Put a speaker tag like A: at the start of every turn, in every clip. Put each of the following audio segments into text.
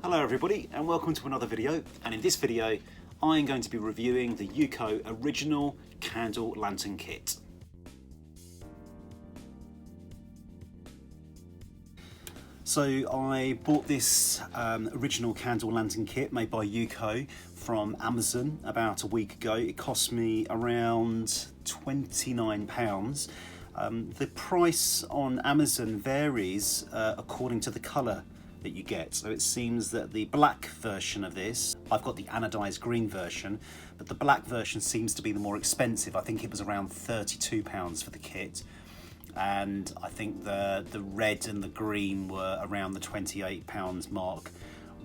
A: Hello everybody and welcome to another video, and in this video I'm going to be reviewing the UCO original candle lantern kit. So I bought this original candle lantern kit made by UCO from Amazon about a week ago. It cost me around £29. The price on Amazon varies according to the colour that you get. So it seems that the black version of this, I've got the anodized green version, but the black version seems to be the more expensive. I think it was around £32 for the kit, and I think the red and the green were around the £28 mark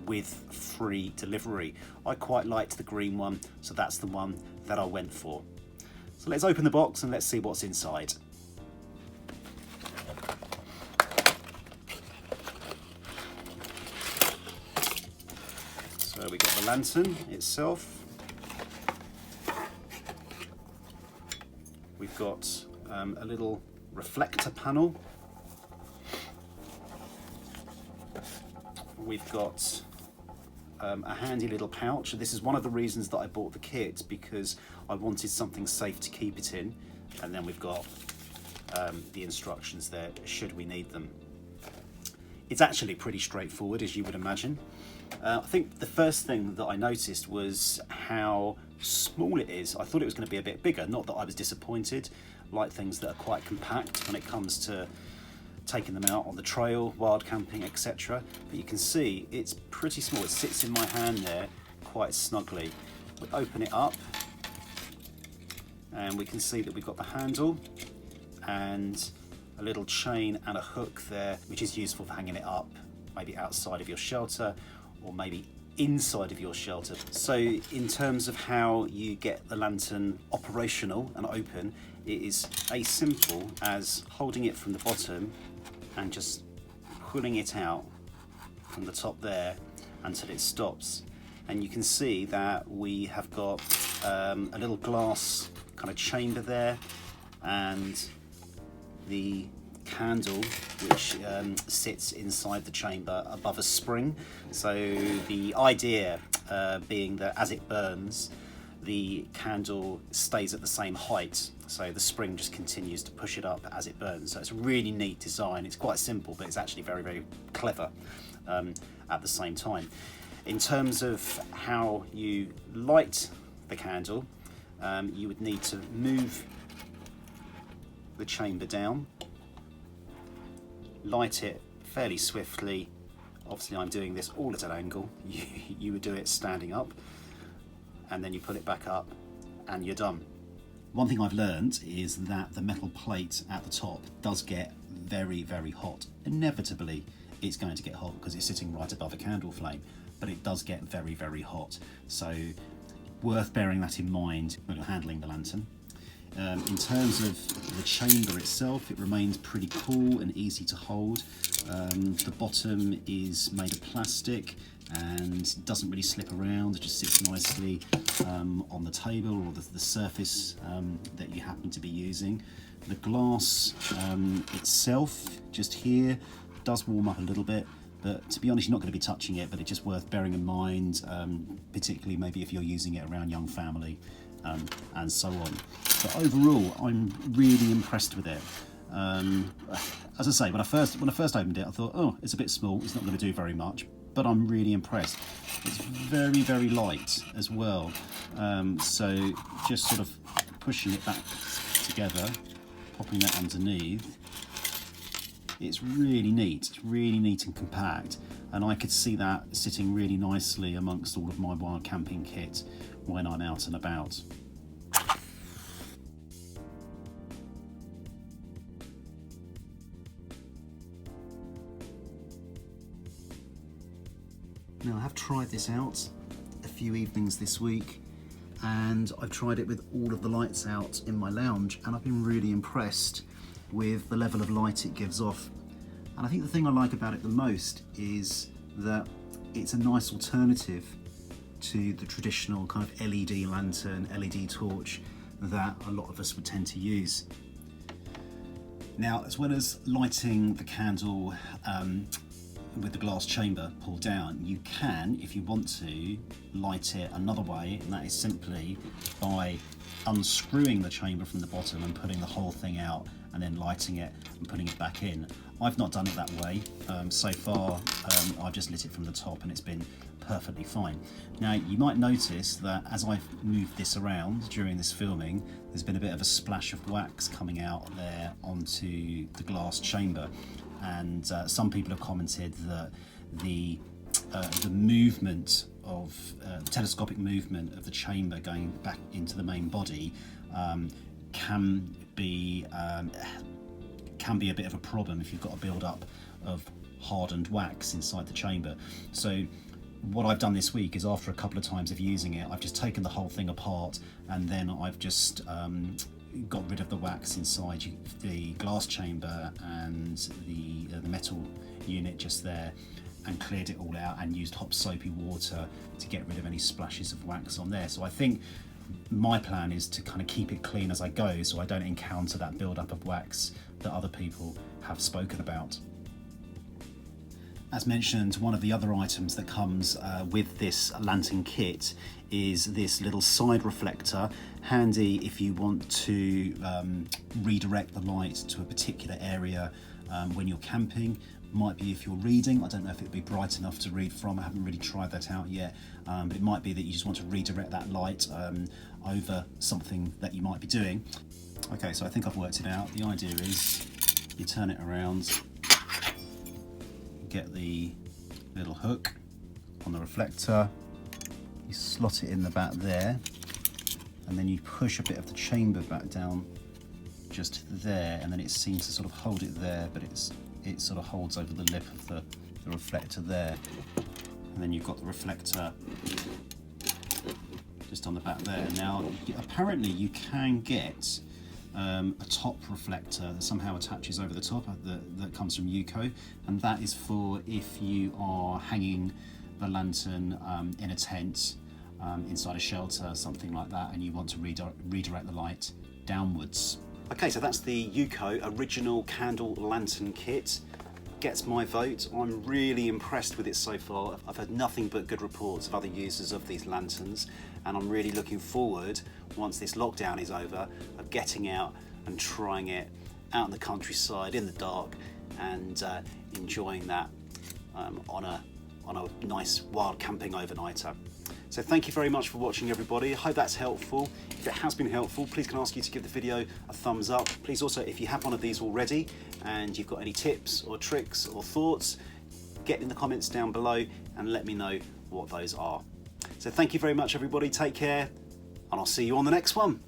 A: with free delivery. I quite liked the green one, so that's the one that I went for. So let's open the box and let's see what's inside. So we got the lantern itself. We've got a little reflector panel. We've got a handy little pouch. This is one of the reasons that I bought the kit, because I wanted something safe to keep it in. And then we've got the instructions there should we need them. It's actually pretty straightforward, as you would imagine. I think the first thing that I noticed was how small it is. I thought it was going to be a bit bigger, not that I was disappointed. I like things that are quite compact when it comes to taking them out on the trail, wild camping, etc. But you can see it's pretty small. It sits in my hand there quite snugly. We open it up and we can see that we've got the handle and a little chain and a hook there, which is useful for hanging it up, maybe outside of your shelter or maybe inside of your shelter. So in terms of how you get the lantern operational and open, it is as simple as holding it from the bottom and just pulling it out from the top there until it stops. And you can see that we have got a little glass kind of chamber there, and the candle which sits inside the chamber above a spring. So the idea being that as it burns, the candle stays at the same height, so the spring just continues to push it up as it burns. So it's a really neat design. It's quite simple, but it's actually very, very clever at the same time. In terms of how you light the candle, you would need to move the chamber down, light it fairly swiftly. Obviously I'm doing this all at an angle. You would do it standing up, and then you put it back up and you're done. One thing I've learned is that the metal plate at the top does get very, very hot. Inevitably it's going to get hot because it's sitting right above a candle flame, but it does get very, very hot. So worth bearing that in mind when you're handling the lantern. In terms of the chamber itself, it remains pretty cool and easy to hold. The bottom is made of plastic and doesn't really slip around. It just sits nicely on the table or the surface that you happen to be using. The glass itself, just here, does warm up a little bit, but to be honest, you're not going to be touching it, but it's just worth bearing in mind, particularly maybe if you're using it around young family. And so on. But overall, I'm really impressed with it. As I say, when I first opened it, I thought, oh, it's a bit small, it's not going to do very much, but I'm really impressed. It's very, very light as well. So just sort of pushing it back together, popping that underneath, it's really neat. It's really neat and compact, and I could see that sitting really nicely amongst all of my wild camping kit when I'm out and about. Now I have tried this out a few evenings this week, and I've tried it with all of the lights out in my lounge, and I've been really impressed with the level of light it gives off. And I think the thing I like about it the most is that it's a nice alternative to the traditional kind of LED lantern, LED torch that a lot of us would tend to use. Now, as well as lighting the candle with the glass chamber pulled down, you can, if you want to, light it another way, and that is simply by unscrewing the chamber from the bottom and putting the whole thing out and then lighting it and putting it back in. I've not done it that way. So far I've just lit it from the top and it's been perfectly fine. Now you might notice that as I've moved this around during this filming, there's been a bit of a splash of wax coming out there onto the glass chamber, and some people have commented that the movement of the telescopic movement of the chamber going back into the main body can be a bit of a problem if you've got a build up of hardened wax inside the chamber. So what I've done this week is, after a couple of times of using it, I've just taken the whole thing apart, and then I've just got rid of the wax inside the glass chamber and the metal unit just there, and cleared it all out and used hot soapy water to get rid of any splashes of wax on there. So I think my plan is to kind of keep it clean as I go, so I don't encounter that build-up of wax that other people have spoken about. As mentioned, one of the other items that comes with this lantern kit is this little side reflector, handy if you want to redirect the light to a particular area when you're camping. Might be if you're reading. I don't know if it'd be bright enough to read from. I haven't really tried that out yet, but it might be that you just want to redirect that light over something that you might be doing. Okay, so I think I've worked it out. The idea is you turn it around, get the little hook on the reflector, you slot it in the back there, and then you push a bit of the chamber back down just there, and then it seems to sort of hold it there, but it sort of holds over the lip of the reflector there, and then you've got the reflector just on the back there. Now apparently you can get a top reflector that somehow attaches over the top that comes from UCO, and that is for if you are hanging the lantern in a tent, inside a shelter, something like that, and you want to redirect the light downwards. Okay, so that's the UCO original candle lantern kit. Gets my vote. I'm really impressed with it so far. I've had nothing but good reports of other users of these lanterns, and I'm really looking forward, once this lockdown is over, of getting out and trying it out in the countryside in the dark and enjoying that on a nice wild camping overnighter. So thank you very much for watching, everybody. I hope that's helpful. If it has been helpful, please can I ask you to give the video a thumbs up. Please also, if you have one of these already and you've got any tips or tricks or thoughts, get in the comments down below and let me know what those are. So thank you very much, everybody. Take care, and I'll see you on the next one.